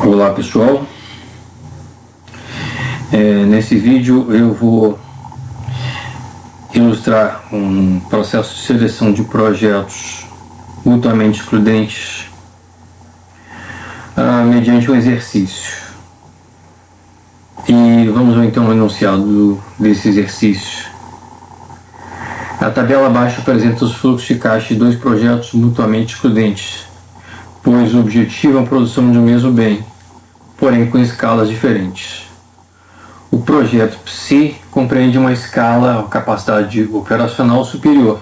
Olá pessoal, nesse vídeo eu vou ilustrar um processo de seleção de projetos mutuamente excludentes mediante um exercício. E vamos ver então o enunciado desse exercício. A tabela abaixo apresenta os fluxos de caixa de dois projetos mutuamente excludentes, pois o objetivo é a produção de um mesmo bem, porém com escalas diferentes. O projeto PSI compreende uma escala ou capacidade operacional superior,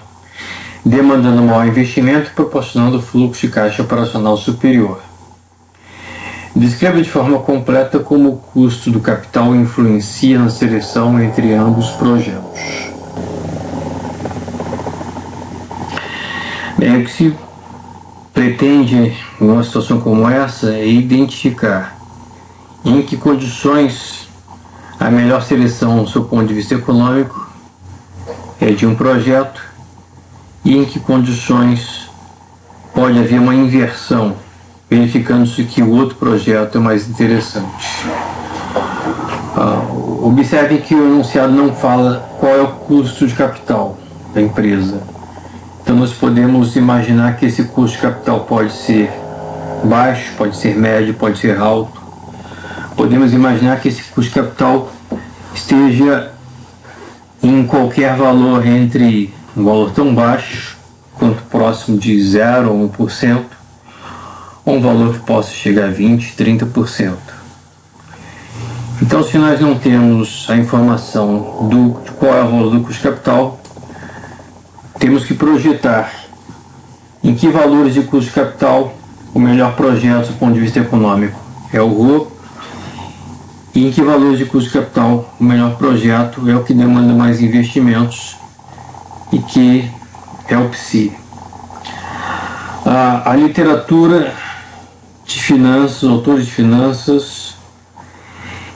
demandando maior investimento e proporcionando fluxo de caixa operacional superior. Descreva de forma completa como o custo do capital influencia na seleção entre ambos projetos. Bem, o que se pretende em uma situação como essa é identificar em que condições a melhor seleção do seu ponto de vista econômico é de um projeto e em que condições pode haver uma inversão, verificando-se que o outro projeto é mais interessante. Observe que o enunciado não fala qual é o custo de capital da empresa. Então nós podemos imaginar que esse custo de capital pode ser baixo, pode ser médio, pode ser alto. Podemos imaginar que esse custo de capital esteja em qualquer valor entre um valor tão baixo quanto próximo de 0 ou 1%, ou um valor que possa chegar a 20%, 30%. Então, se nós não temos a informação de qual é o valor do custo de capital, temos que projetar em que valores de custo de capital o melhor projeto do ponto de vista econômico é o ROA e em que valores de custo de capital o melhor projeto é o que demanda mais investimentos e que é o PSI. A literatura de finanças, autores de finanças,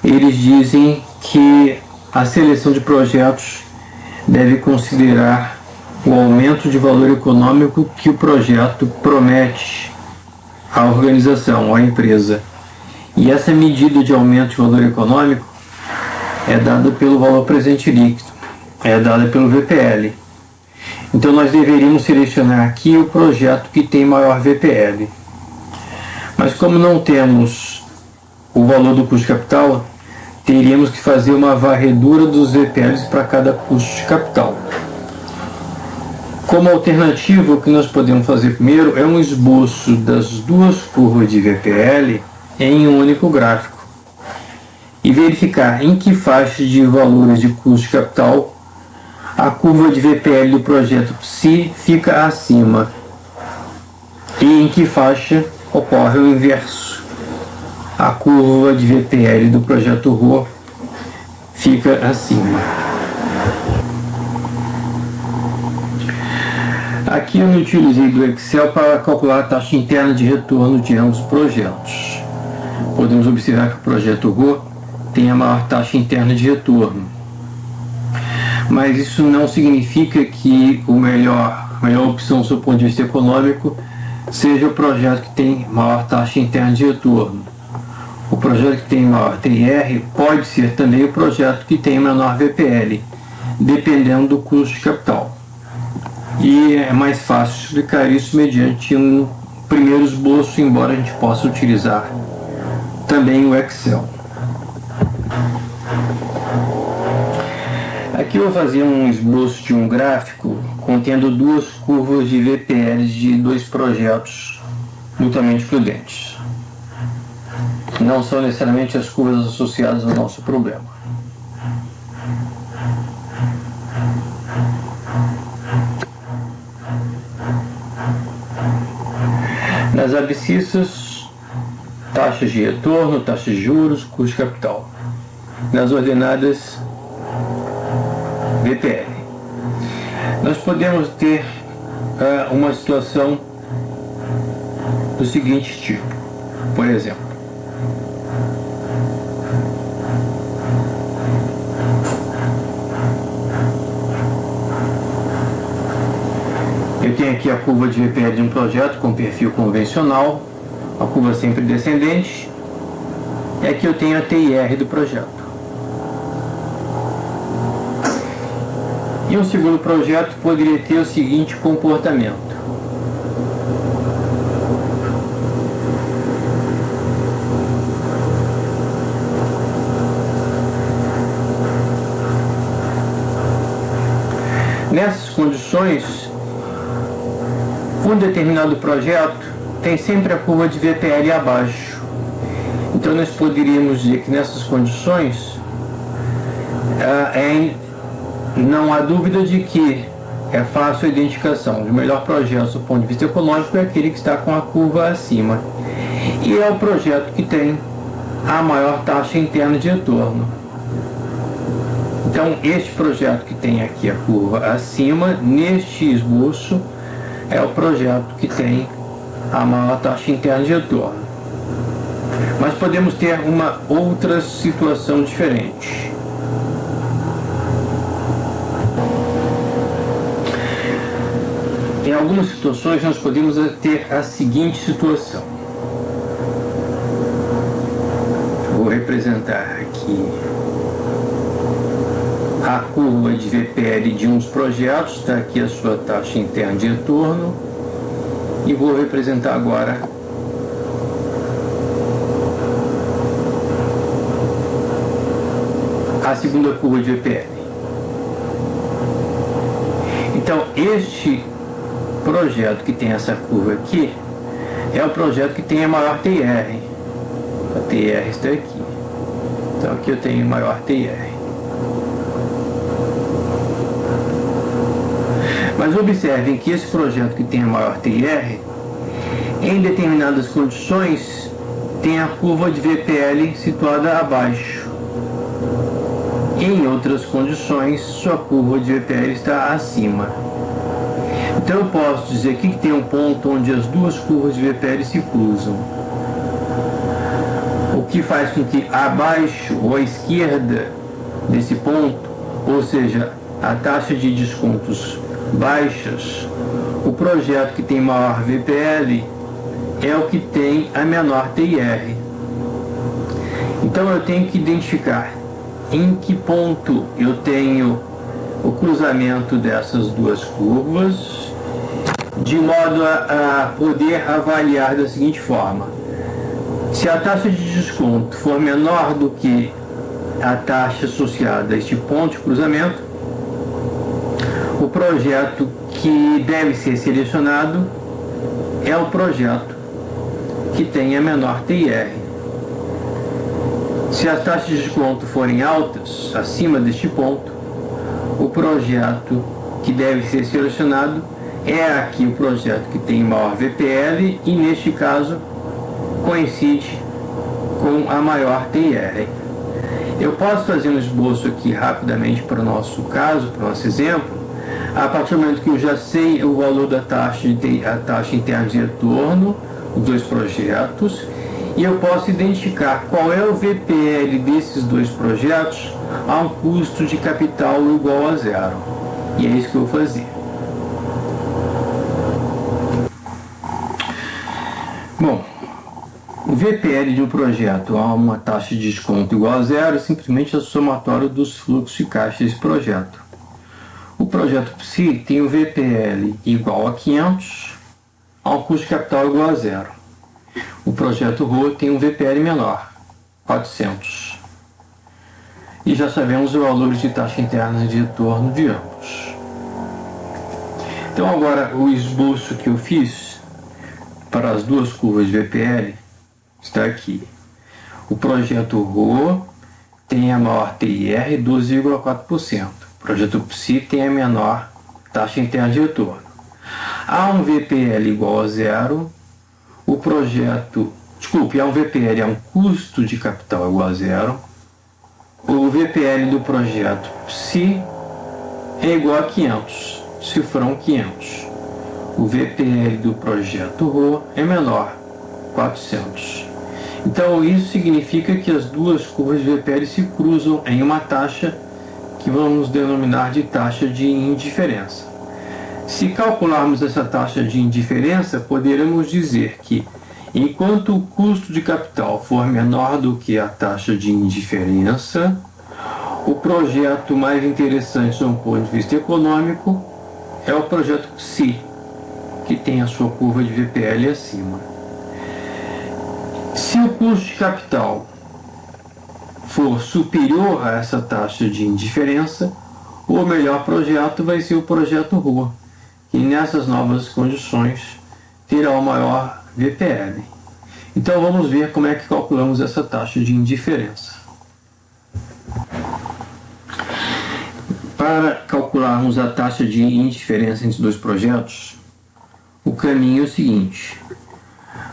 eles dizem que a seleção de projetos deve considerar o aumento de valor econômico que o projeto promete à organização, à empresa. E essa medida de aumento de valor econômico é dada pelo valor presente líquido, é dada pelo VPL. Então nós deveríamos selecionar aqui o projeto que tem maior VPL. Mas como não temos o valor do custo de capital, teríamos que fazer uma varredura dos VPLs para cada custo de capital. Como alternativa, o que nós podemos fazer primeiro é um esboço das duas curvas de VPL em um único gráfico e verificar em que faixa de valores de custo de capital a curva de VPL do projeto PSI fica acima e em que faixa ocorre o inverso. A curva de VPL do projeto ROA fica acima. Aqui eu me utilizei do Excel para calcular a taxa interna de retorno de ambos os projetos. Podemos observar que o projeto ROA tem a maior taxa interna de retorno. Mas isso não significa que a melhor opção do seu ponto de vista econômico seja o projeto que tem maior taxa interna de retorno. O projeto que tem maior TR pode ser também o projeto que tem menor VPL, dependendo do custo de capital. E é mais fácil explicar isso mediante um primeiro esboço, embora a gente possa utilizar também o Excel. Aqui eu vou fazer um esboço de um gráfico contendo duas curvas de VPLs de dois projetos mutuamente excludentes. Não são necessariamente as curvas associadas ao nosso problema. Nas abscissas, taxas de retorno, taxas de juros, custo de capital. Nas ordenadas, VPL. Nós podemos ter uma situação do seguinte tipo. Por exemplo, eu tenho aqui a curva de VPL de um projeto com perfil convencional, a curva sempre descendente, E aqui eu tenho a TIR do projeto. E um segundo projeto poderia ter o seguinte comportamento. Nessas condições, um determinado projeto tem sempre a curva de VPL abaixo. Então nós poderíamos dizer que nessas condições não há dúvida de que é fácil a identificação. O melhor projeto do ponto de vista econômico é aquele que está com a curva acima. E é o projeto que tem a maior taxa interna de retorno. Então, este projeto que tem aqui a curva acima, neste esboço, é o projeto que tem a maior taxa interna de retorno. Mas podemos ter uma outra situação diferente. Em algumas situações, nós podemos ter a seguinte situação. Vou representar aqui a curva de VPL de uns projetos, está aqui a sua taxa interna de retorno, e vou representar agora a segunda curva de VPL. Então, este projeto que tem essa curva aqui é o projeto que tem a maior TIR. A TIR está aqui. Então, aqui eu tenho maior TIR. Mas observem que esse projeto que tem a maior TIR, em determinadas condições, tem a curva de VPL situada abaixo. Em outras condições, sua curva de VPL está acima. Então eu posso dizer aqui que tem um ponto onde as duas curvas de VPL se cruzam. O que faz com que abaixo ou à esquerda desse ponto, ou seja, a taxa de descontos baixas, o projeto que tem maior VPL é o que tem a menor TIR. Então eu tenho que identificar em que ponto eu tenho o cruzamento dessas duas curvas, de modo a poder avaliar da seguinte forma: se a taxa de desconto for menor do que a taxa associada a este ponto de cruzamento, o projeto que deve ser selecionado é o projeto que tem a menor TIR. Se as taxas de desconto forem altas, acima deste ponto, o projeto que deve ser selecionado é aqui o projeto que tem maior VPL e, neste caso, coincide com a maior TIR. Eu posso fazer um esboço aqui rapidamente para o nosso caso, para o nosso exemplo. A partir do momento que eu já sei o valor da taxa interna de retorno dos dois projetos, e eu posso identificar qual é o VPL desses dois projetos a um custo de capital igual a zero. E é isso que eu vou fazer. Bom, o VPL de um projeto a uma taxa de desconto igual a zero é simplesmente o somatório dos fluxos de caixa desse projeto. O projeto PSI tem o VPL igual a 500 a um custo de capital igual a zero. O projeto RO tem um VPL menor, 400. E já sabemos os valores de taxa interna de retorno de ambos. Então agora o esboço que eu fiz para as duas curvas de VPL está aqui. O projeto RO tem a maior TIR, 12,4%. O projeto PSI tem a menor taxa interna de retorno. Há um VPL igual a zero, há um VPL a um custo de capital igual a zero, o VPL do projeto PSI é igual a 500, cifrão 500. O VPL do projeto RO é menor, 400. Então isso significa que as duas curvas de VPL se cruzam em uma taxa que vamos denominar de taxa de indiferença. Se calcularmos essa taxa de indiferença, poderemos dizer que Enquanto o custo de capital for menor do que a taxa de indiferença, o projeto mais interessante do ponto de vista econômico é o projeto PSI, que tem a sua curva de VPL acima. Se o custo de capital for superior a essa taxa de indiferença, o melhor projeto vai ser o projeto ROA, que nessas novas condições terá o maior VPL. Então vamos ver como é que calculamos essa taxa de indiferença. Para calcularmos a taxa de indiferença entre dois projetos, o caminho é o seguinte: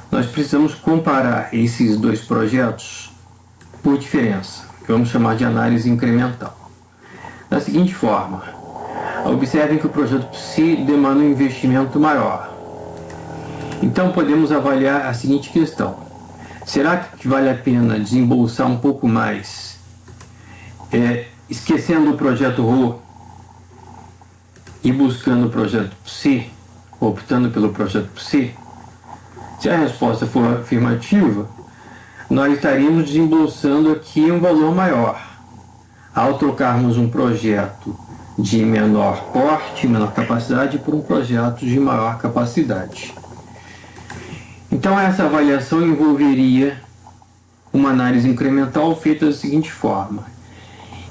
nós precisamos comparar esses dois projetos por diferença, que vamos chamar de análise incremental. Da seguinte forma, observem que o projeto PSI demanda um investimento maior. Então podemos avaliar a seguinte questão: será que vale a pena desembolsar um pouco mais, esquecendo o projeto ROA e buscando o projeto PSI, optando pelo projeto PSI? Se a resposta for afirmativa, nós estaríamos desembolsando aqui um valor maior, ao trocarmos um projeto de menor porte, menor capacidade, por um projeto de maior capacidade. Então essa avaliação envolveria uma análise incremental feita da seguinte forma: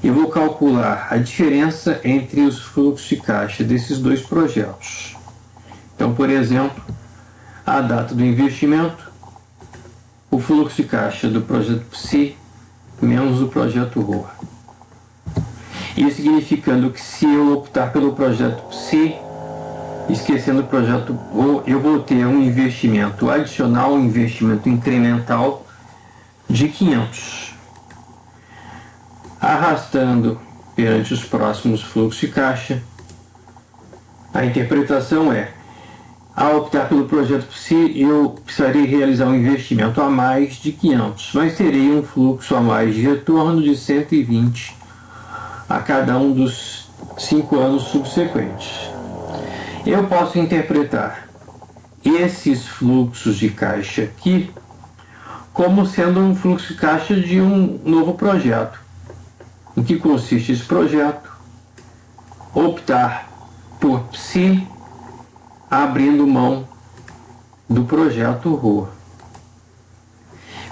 eu vou calcular a diferença entre os fluxos de caixa desses dois projetos. Então, por exemplo, a data do investimento, o fluxo de caixa do projeto PSI menos o projeto ROA. Isso significando que se eu optar pelo projeto PSI, esquecendo o projeto ROA, eu vou ter um investimento adicional, um investimento incremental de 500. Arrastando perante os próximos fluxos de caixa, a interpretação é: ao optar pelo projeto PSI, eu precisaria realizar um investimento a mais de 500, mas terei um fluxo a mais de retorno de 120 a cada um dos 5 anos subsequentes. Eu posso interpretar esses fluxos de caixa aqui como sendo um fluxo de caixa de um novo projeto. Em que consiste esse projeto? Optar por PSI, abrindo mão do projeto ROA.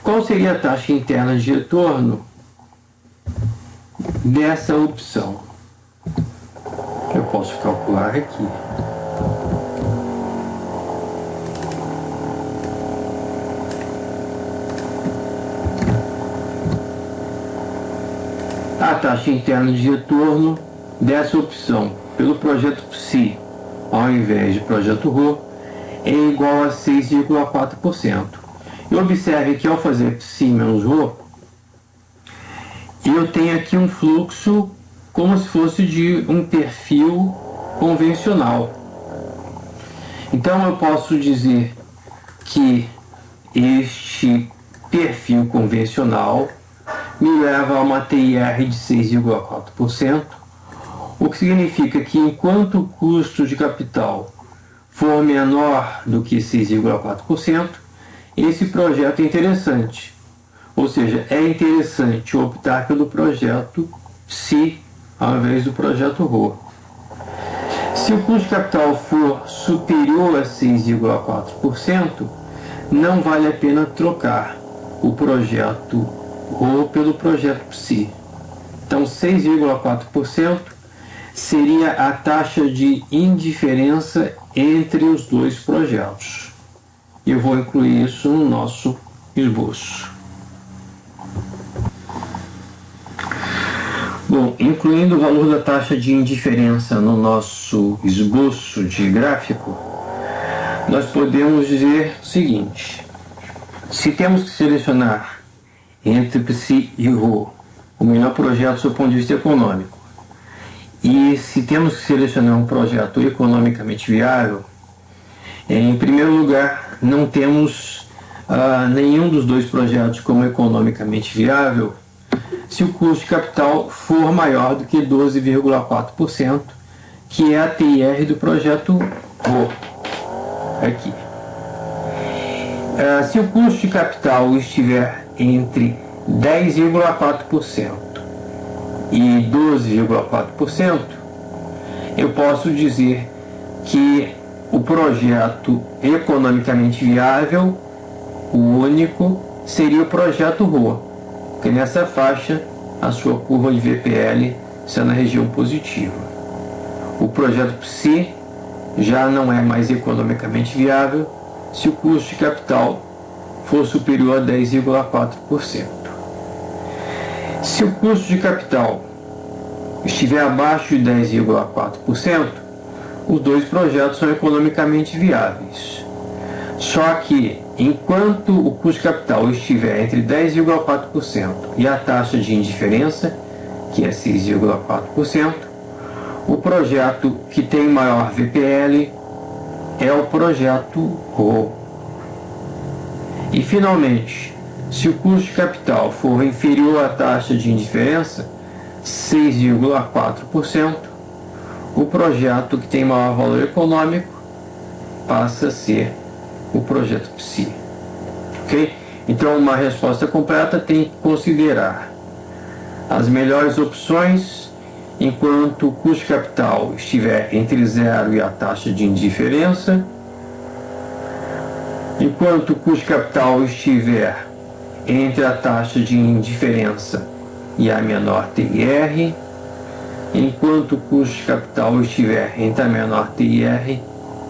Qual seria a taxa interna de retorno dessa opção? Eu posso calcular aqui. A taxa interna de retorno dessa opção pelo projeto PSI ao invés de projeto ROA é igual a 6,4%. E observe que ao fazer PSI menos ROA, eu tenho aqui um fluxo como se fosse de um perfil convencional. Então eu posso dizer que este perfil convencional me leva a uma TIR de 6,4%, o que significa que enquanto o custo de capital for menor do que 6,4%, esse projeto é interessante. Ou seja, é interessante optar pelo projeto PSI ao invés do projeto ROA. Se o custo de capital for superior a 6,4%, não vale a pena trocar o projeto ROA pelo projeto PSI. Então 6,4% seria a taxa de indiferença entre os dois projetos. Eu vou incluir isso no nosso esboço. Bom, incluindo o valor da taxa de indiferença no nosso esboço de gráfico, nós podemos dizer o seguinte: se temos que selecionar entre PSI e ROA o melhor projeto do seu ponto de vista econômico, e se temos que selecionar um projeto economicamente viável, em primeiro lugar, não temos nenhum dos dois projetos como economicamente viável se o custo de capital for maior do que 12,4%, que é a TIR do projeto ROA. Aqui. Se o custo de capital estiver entre 10,4% e 12,4%, eu posso dizer que o projeto economicamente viável, o único, seria o projeto ROA, porque nessa faixa a sua curva de VPL está na região positiva. O projeto PSI já não é mais economicamente viável se o custo de capital for superior a 10,4%. Se o custo de capital estiver abaixo de 10,4%, os dois projetos são economicamente viáveis. Só que, enquanto o custo de capital estiver entre 10,4% e a taxa de indiferença, que é 6,4%, o projeto que tem maior VPL é o projeto RO. E, finalmente, se o custo de capital for inferior à taxa de indiferença, 6,4%, o projeto que tem maior valor econômico passa a ser o projeto PSI. Ok? Então, uma resposta completa tem que considerar as melhores opções enquanto o custo de capital estiver entre 0 e a taxa de indiferença, enquanto o custo de capital estiver entre a taxa de indiferença e a menor TIR, enquanto o custo de capital estiver entre a menor TIR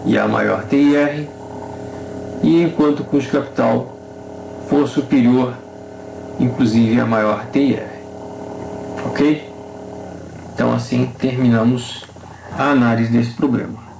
e a maior TIR, e enquanto o custo de capital for superior, inclusive, a maior TIR. Ok? Então, assim terminamos a análise desse problema.